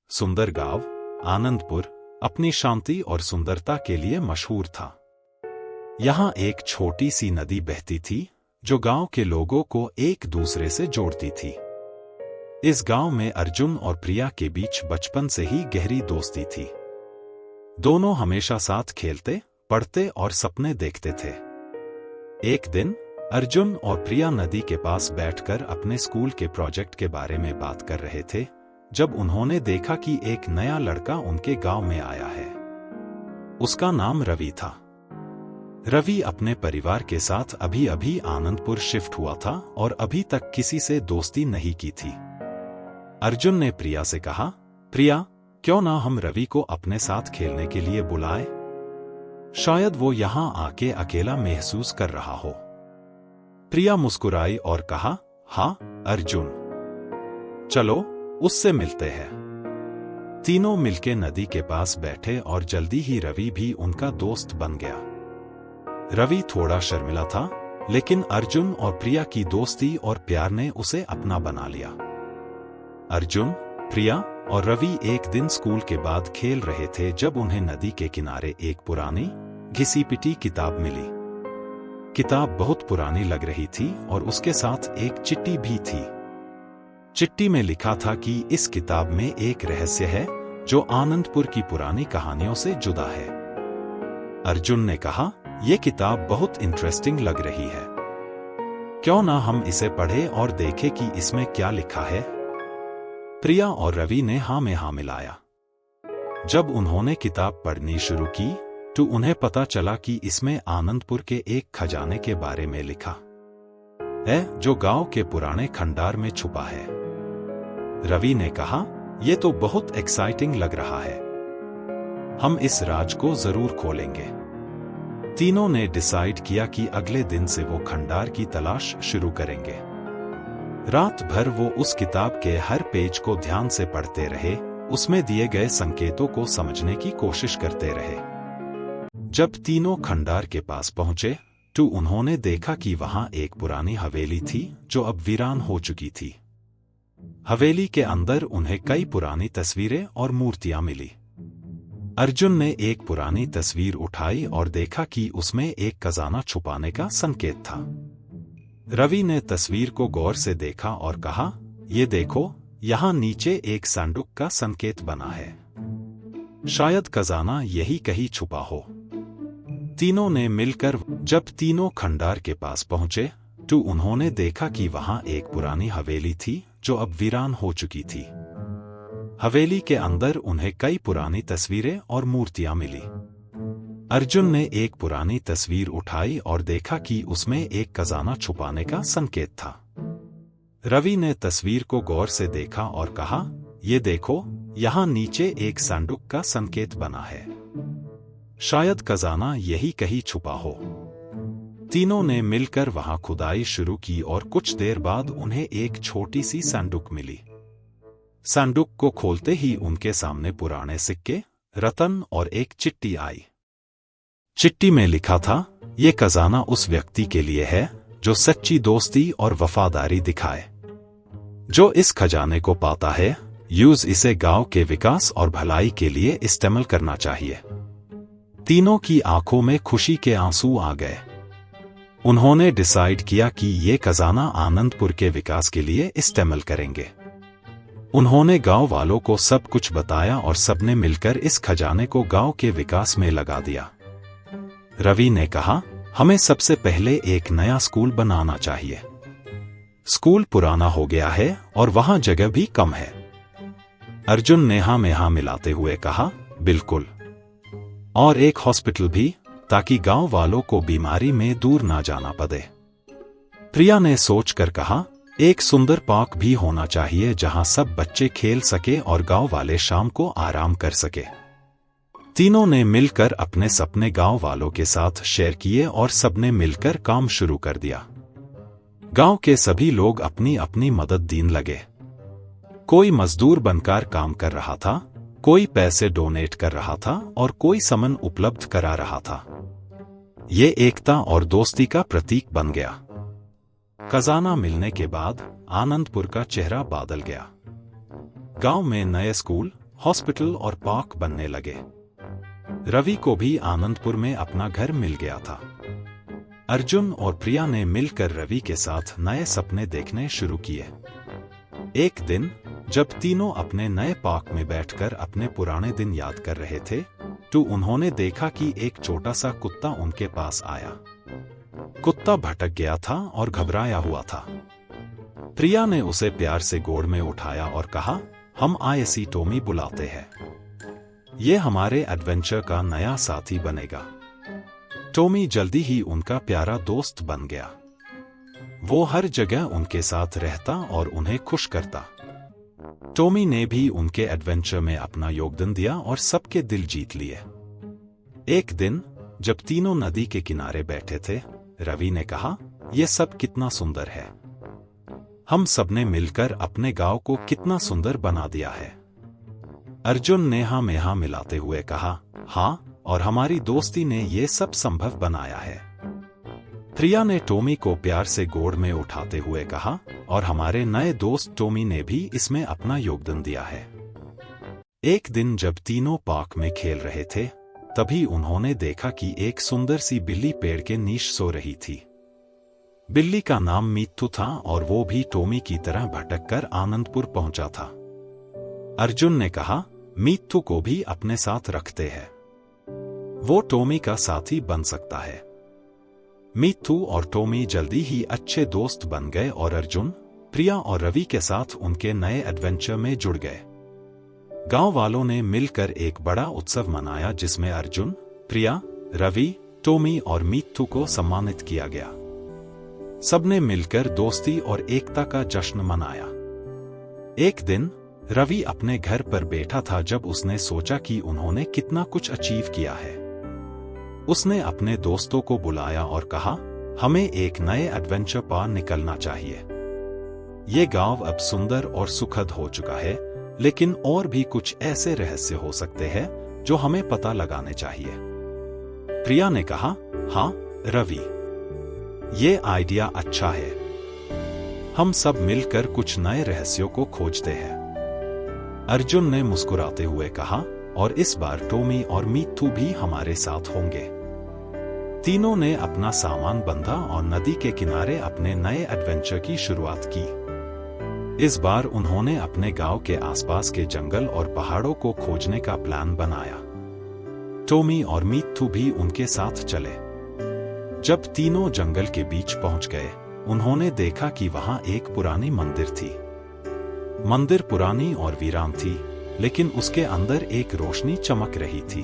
सुंदर गांव आनंदपुर अपनी शांति और सुंदरता के लिए मशहूर था। यहाँ एक छोटी सी नदी बहती थी जो गांव के लोगों को एक दूसरे से जोड़ती थी। इस गांव में अर्जुन और प्रिया के बीच बचपन से ही गहरी दोस्ती थी। दोनों हमेशा साथ खेलते, पढ़ते और सपने देखते थे। एक दिन अर्जुन और प्रिया नदी के पास बैठकर अपने स्कूल के प्रोजेक्ट के बारे में बात कर रहे थे जब उन्होंने देखा कि एक नया लड़का उनके गांव में आया है। उसका नाम रवि था। रवि अपने परिवार के साथ अभी अभी आनंदपुर शिफ्ट हुआ था और अभी तक किसी से दोस्ती नहीं की थी। अर्जुन ने प्रिया से कहा, प्रिया, क्यों ना हम रवि को अपने साथ खेलने के लिए बुलाएं? शायद वो यहां आके अकेला महसूस कर रहा हो। प्रिया मुस्कुराई और कहा, हाँ अर्जुन, चलो उससे मिलते हैं। तीनों मिलके नदी के पास बैठे और जल्दी ही रवि भी उनका दोस्त बन गया। रवि थोड़ा शर्मिला था, लेकिन अर्जुन और प्रिया की दोस्ती और प्यार ने उसे अपना बना लिया। अर्जुन, प्रिया और रवि एक दिन स्कूल के बाद खेल रहे थे जब उन्हें नदी के किनारे एक पुरानी घिसी-पिटी किताब मिली। किताब बहुत पुरानी लग रही थी और उसके साथ एक चिट्ठी भी थी। चिट्ठी में लिखा था कि इस किताब में एक रहस्य है जो आनंदपुर की पुरानी कहानियों से जुड़ा है। अर्जुन ने कहा, यह किताब बहुत इंटरेस्टिंग लग रही है, क्यों ना हम इसे पढ़ें और देखें कि इसमें क्या लिखा है। प्रिया और रवि ने हाँ में हाँ मिलाया। जब उन्होंने किताब पढ़नी शुरू की तो उन्हें पता चला कि इसमें आनंदपुर के एक खजाने के बारे में लिखा है जो गांव के पुराने खंडार में छुपा है। रवि ने कहा, यह तो बहुत एक्साइटिंग लग रहा है, हम इस राज को जरूर खोलेंगे। तीनों ने डिसाइड किया कि अगले दिन से वो खंडार की तलाश शुरू करेंगे। रात भर वो उस किताब के हर पेज को ध्यान से पढ़ते रहे, उसमें दिए गए संकेतों को समझने की कोशिश करते रहे। जब तीनों खंडार के पास पहुंचे तो उन्होंने देखा कि वहां एक पुरानी हवेली थी जो अब वीरान हो चुकी थी। हवेली के अंदर उन्हें कई पुरानी तस्वीरें और मूर्तियां मिली। अर्जुन ने एक पुरानी तस्वीर उठाई और देखा कि उसमें एक खजाना छुपाने का संकेत था। रवि ने तस्वीर को गौर से देखा और कहा, ये देखो, यहाँ नीचे एक संदूक का संकेत बना है, शायद खजाना यही कहीं छुपा हो। तीनों ने मिलकर जब तीनों खंडार के पास पहुंचे तो उन्होंने देखा कि वहां एक पुरानी हवेली थी जो अब वीरान हो चुकी थी। हवेली के अंदर उन्हें कई पुरानी तस्वीरें और मूर्तियां मिली। अर्जुन ने एक पुरानी तस्वीर उठाई और देखा कि उसमें एक खजाना छुपाने का संकेत था। रवि ने तस्वीर को गौर से देखा और कहा, ये देखो, यहाँ नीचे एक संदूक का संकेत बना है, शायद खजाना यही कहीं छुपा हो। तीनों ने मिलकर वहां खुदाई शुरू की और कुछ देर बाद उन्हें एक छोटी सी संदूक मिली। संदूक को खोलते ही उनके सामने पुराने सिक्के, रत्न और एक चिट्ठी आई। चिट्ठी में लिखा था, ये खजाना उस व्यक्ति के लिए है जो सच्ची दोस्ती और वफादारी दिखाए। जो इस खजाने को पाता है, इसे गांव के विकास और भलाई के लिए इस्तेमाल करना चाहिए। तीनों की आंखों में खुशी के आंसू आ गए। उन्होंने डिसाइड किया कि ये खजाना आनंदपुर के विकास के लिए इस्तेमाल करेंगे। उन्होंने गांव वालों को सब कुछ बताया और सबने मिलकर इस खजाने को गांव के विकास में लगा दिया। रवि ने कहा, हमें सबसे पहले एक नया स्कूल बनाना चाहिए। स्कूल पुराना हो गया है और वहां जगह भी कम है। अर्जुन ने हाँ में हाँ मिलाते हुए कहा, बिल्कुल, और एक हॉस्पिटल भी, ताकि गांव वालों को बीमारी में दूर ना जाना पड़े। प्रिया ने सोचकर कहा, एक सुंदर पार्क भी होना चाहिए जहां सब बच्चे खेल सके और गांव वाले शाम को आराम कर सके। तीनों ने मिलकर अपने सपने गांव वालों के साथ शेयर किए और सबने मिलकर काम शुरू कर दिया। गांव के सभी लोग अपनी अपनी मदद देने लगे। कोई मजदूर बनकर काम कर रहा था, कोई पैसे डोनेट कर रहा था और कोई सामान उपलब्ध करा रहा था। ये एकता और दोस्ती का प्रतीक बन गया। खजाना मिलने के बाद आनंदपुर का चेहरा बदल गया। गांव में नए स्कूल, हॉस्पिटल और पार्क बनने लगे। रवि को भी आनंदपुर में अपना घर मिल गया था। अर्जुन और प्रिया ने मिलकर रवि के साथ नए सपने देखने शुरू किए। एक दिन जब तीनों अपने नए पार्क में बैठकर अपने पुराने दिन याद कर रहे थे, तो उन्होंने देखा कि एक छोटा सा कुत्ता उनके पास आया। कुत्ता भटक गया था और घबराया हुआ था। प्रिया ने उसे प्यार से गोद में उठाया और कहा, हम आईसी टॉमी बुलाते हैं। ये हमारे एडवेंचर का नया साथी बनेगा। टॉमी जल्दी ही उनका प्यारा दोस्त बन गया। वो हर जगह उनके साथ रहता और उन्हें खुश करता। टॉमी ने भी उनके एडवेंचर में अपना योगदान दिया और सबके दिल जीत लिए। एक दिन जब तीनों नदी के किनारे बैठे थे, रवि ने कहा, यह सब कितना सुंदर है। हम सबने मिलकर अपने गांव को कितना सुंदर बना दिया है। अर्जुन ने हाँ में हाँ मिलाते हुए कहा, हाँ, और हमारी दोस्ती ने ये सब संभव बनाया है। प्रिया ने टॉमी को प्यार से गोद में उठाते हुए कहा, और हमारे नए दोस्त टॉमी ने भी इसमें अपना योगदान दिया है। एक दिन जब तीनों पार्क में खेल रहे थे, तभी उन्होंने देखा कि एक सुंदर सी बिल्ली पेड़ के नीचे सो रही थी। बिल्ली का नाम मीठू था और वो भी टॉमी की तरह भटककर आनंदपुर पहुंचा था। अर्जुन ने कहा, मीठू को भी अपने साथ रखते हैं। वो टॉमी का साथी बन सकता है। मीठू और टॉमी जल्दी ही अच्छे दोस्त बन गए और अर्जुन, प्रिया और रवि के साथ उनके नए एडवेंचर में जुड़ गए। गांव वालों ने मिलकर एक बड़ा उत्सव मनाया जिसमें अर्जुन, प्रिया, रवि, टॉमी और मीठू को सम्मानित किया गया। सबने मिलकर दोस्ती और एकता का जश्न मनाया। एक दिन रवि अपने घर पर बैठा था जब उसने सोचा कि उन्होंने कितना कुछ अचीव किया है। उसने अपने दोस्तों को बुलाया और कहा, हमें एक नए एडवेंचर पर निकलना चाहिए। ये गांव अब सुंदर और सुखद हो चुका है, लेकिन और भी कुछ ऐसे रहस्य हो सकते हैं जो हमें पता लगाने चाहिए। प्रिया ने कहा, हाँ रवि, ये आइडिया अच्छा है। हम सब मिलकर कुछ नए रहस्यों को खोजते हैं। अर्जुन ने मुस्कुराते हुए कहा, और इस बार टॉमी और मीठू भी हमारे साथ होंगे। तीनों ने अपना सामान बंधा और नदी के किनारे अपने नए एडवेंचर की शुरुआत की। इस बार उन्होंने अपने गांव के आसपास के जंगल और पहाड़ों को खोजने का प्लान बनाया। टॉमी और मीठू भी उनके साथ चले। जब तीनों जंगल के बीच पहुंच गए, उन्होंने देखा कि वहां एक पुरानी मंदिर थी। मंदिर पुरानी और वीरान थी, लेकिन उसके अंदर एक रोशनी चमक रही थी।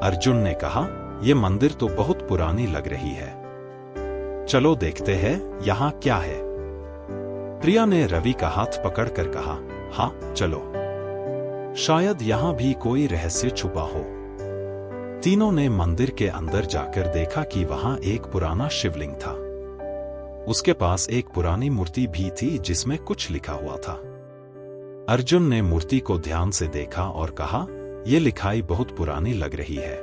अर्जुन ने कहा, यह मंदिर तो बहुत पुरानी लग रही है। चलो देखते हैं यहाँ क्या है। प्रिया ने रवि का हाथ पकड़कर कहा, हाँ चलो, शायद यहाँ भी कोई रहस्य छुपा हो। तीनों ने मंदिर के अंदर जाकर देखा कि वहां एक पुराना शिवलिंग था। उसके पास एक पुरानी मूर्ति भी थी जिसमें कुछ लिखा हुआ था। अर्जुन ने मूर्ति को ध्यान से देखा और कहा, यह लिखाई बहुत पुरानी लग रही है।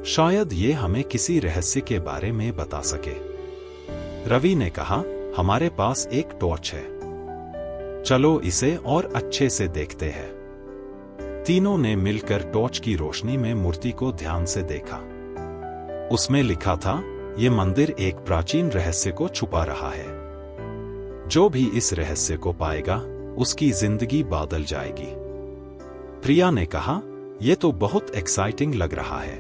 शायद ये हमें किसी रहस्य के बारे में बता सके। रवि ने कहा, हमारे पास एक टॉर्च है, चलो इसे और अच्छे से देखते हैं। तीनों ने मिलकर टॉर्च की रोशनी में मूर्ति को ध्यान से देखा। उसमें लिखा था, यह मंदिर एक प्राचीन रहस्य को छुपा रहा है। जो भी इस रहस्य को पाएगा, उसकी जिंदगी बदल जाएगी। प्रिया ने कहा, यह तो बहुत एक्साइटिंग लग रहा है।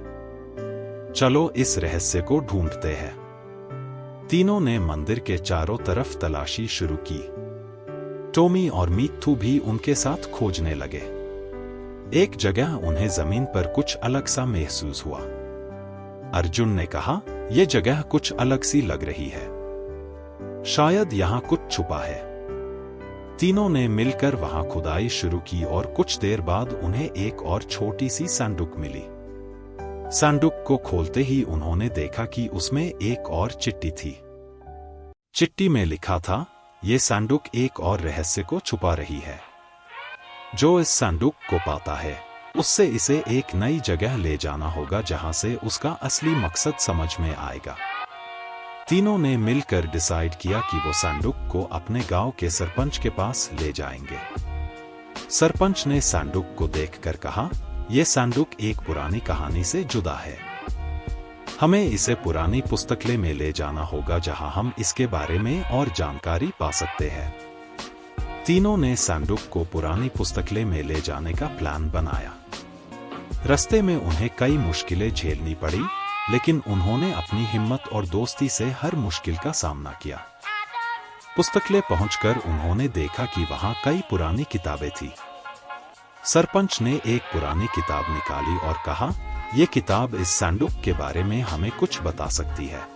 चलो इस रहस्य को ढूंढते हैं। तीनों ने मंदिर के चारों तरफ तलाशी शुरू की। टॉमी और मीठू भी उनके साथ खोजने लगे। एक जगह उन्हें जमीन पर कुछ अलग सा महसूस हुआ। अर्जुन ने कहा, यह जगह कुछ अलग सी लग रही है। शायद यहाँ कुछ छुपा है। तीनों ने मिलकर वहां खुदाई शुरू की और कुछ देर बाद उन्हें एक और छोटी सी संदूक मिली। संदूक को खोलते ही उन्होंने देखा कि उसमें एक और चिट्ठी थी। चिट्ठी में लिखा था, यह संदूक एक और रहस्य को छुपा रही है। जो इस संदूक को पाता है, उससे इसे एक नई जगह ले जाना होगा जहां से उसका असली मकसद समझ में आएगा। तीनों ने मिलकर डिसाइड किया कि वो संदूक को अपने गांव के सरपंच के पास ले जाएंगे। सरपंच ने सैंडुक को देखकर कहा, यह सैंडुक एक पुरानी कहानी से जुदा है। हमें इसे पुरानी पुस्तकालय में ले जाना होगा जहां हम इसके बारे में और जानकारी पा सकते हैं। तीनों ने सैंडुक को पुरानी पुस्तकालय में ले जाने का प्लान बनाया। रास्ते में उन्हें कई मुश्किलें झेलनी पड़ी, लेकिन उन्होंने अपनी हिम्मत और दोस्ती से हर मुश्किल का सामना किया। पुस्तकालय पहुंचकर उन्होंने देखा कि वहां कई पुरानी किताबें थी। सरपंच ने एक पुरानी किताब निकाली और कहा, यह किताब इस सैंडुक के बारे में हमें कुछ बता सकती है।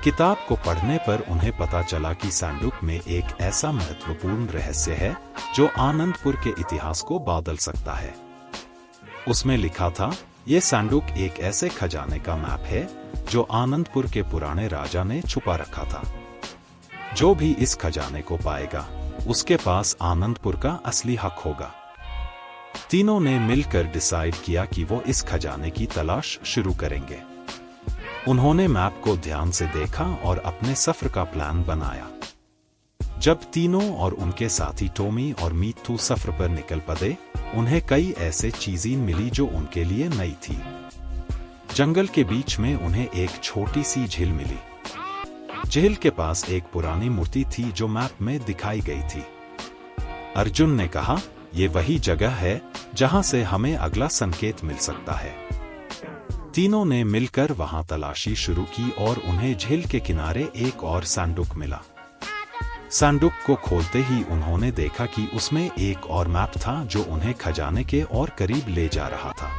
किताब को पढ़ने पर उन्हें पता चला कि सैंडुक में एक ऐसा महत्वपूर्ण रहस्य है जो आनंदपुर के इतिहास को बदल सकता है। उसमें लिखा था, यह सैंडुक एक ऐसे खजाने का मैप है जो आनंदपुर के पुराने राजा ने छुपा रखा था। जो भी इस खजाने को पाएगा, उसके पास आनंदपुर का असली हक होगा। तीनों ने मिलकर डिसाइड किया कि वो इस खजाने की तलाश शुरू करेंगे। उन्होंने मैप को ध्यान से देखा और अपने सफर का प्लान बनाया। जब तीनों और उनके साथी टॉमी और मीठू सफर पर निकल पड़े, उन्हें कई ऐसे चीजें मिली जो उनके लिए नई थी। जंगल के बीच में उन्हें एक छोटी सी झील मिली। झील के पास एक पुरानी मूर्ति थी जो मैप में दिखाई गई थी। अर्जुन ने कहा, ये वही जगह है जहां से हमें अगला संकेत मिल सकता है। तीनों ने मिलकर वहां तलाशी शुरू की और उन्हें झील के किनारे एक और सैंडुक मिला। सैंडुक को खोलते ही उन्होंने देखा कि उसमें एक और मैप था जो उन्हें खजाने के और करीब ले जा रहा था।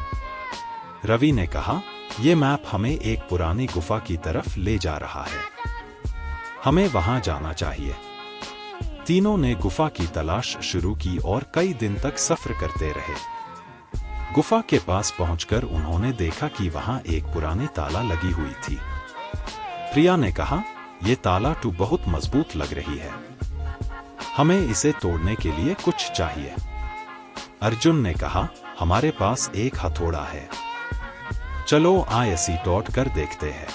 रवि ने कहा, यह मैप हमें एक पुरानी गुफा की तरफ ले जा रहा है। हमें वहां जाना चाहिए। तीनों ने गुफा की तलाश शुरू की और कई दिन तक सफर करते रहे। गुफा के पास पहुंचकर उन्होंने देखा कि वहां एक पुरानी ताला लगी हुई थी। प्रिया ने कहा, यह ताला तो बहुत मजबूत लग रही है। हमें इसे तोड़ने के लिए कुछ चाहिए। अर्जुन ने कहा, हमारे पास एक हथौड़ा है। चलो इसे तोड़ कर देखते हैं।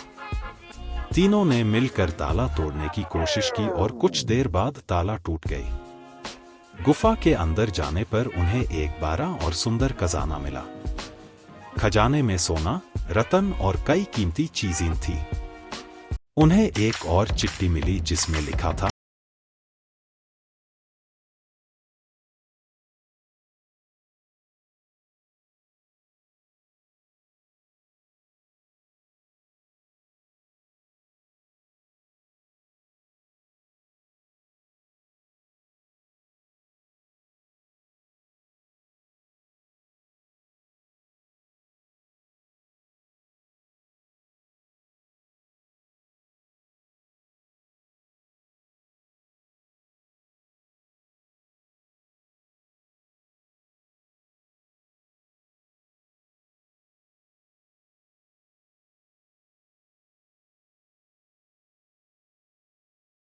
तीनों ने मिलकर ताला तोड़ने की कोशिश की और कुछ देर बाद ताला टूट गई। गुफा के अंदर जाने पर उन्हें एक बड़ा और सुंदर खजाना मिला। खजाने में सोना, रत्न और कई कीमती चीजें थी। उन्हें एक और चिट्ठी मिली जिसमें लिखा था,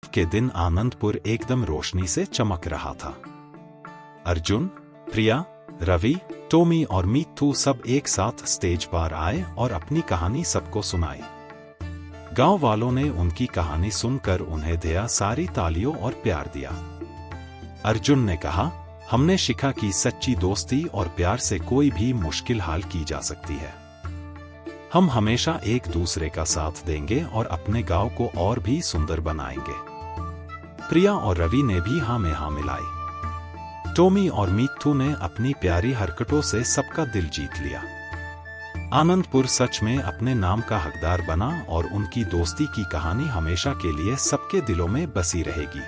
के दिन आनंदपुर एकदम रोशनी से चमक रहा था। अर्जुन, प्रिया, रवि, टॉमी और मीठू सब एक साथ स्टेज पर आए और अपनी कहानी सबको सुनाई। गांव वालों ने उनकी कहानी सुनकर उन्हें ढेर सारी तालियों और प्यार दिया। अर्जुन ने कहा, हमने सीखा कि सच्ची दोस्ती और प्यार से कोई भी मुश्किल हल की जा सकती है। हम हमेशा एक दूसरे का साथ देंगे और अपने गांव को और भी सुंदर बनाएंगे। प्रिया और रवि ने भी हाँ में हाँ मिलाई। टॉमी और मीठू ने अपनी प्यारी हरकतों से सबका दिल जीत लिया। आनंदपुर सच में अपने नाम का हकदार बना और उनकी दोस्ती की कहानी हमेशा के लिए सबके दिलों में बसी रहेगी।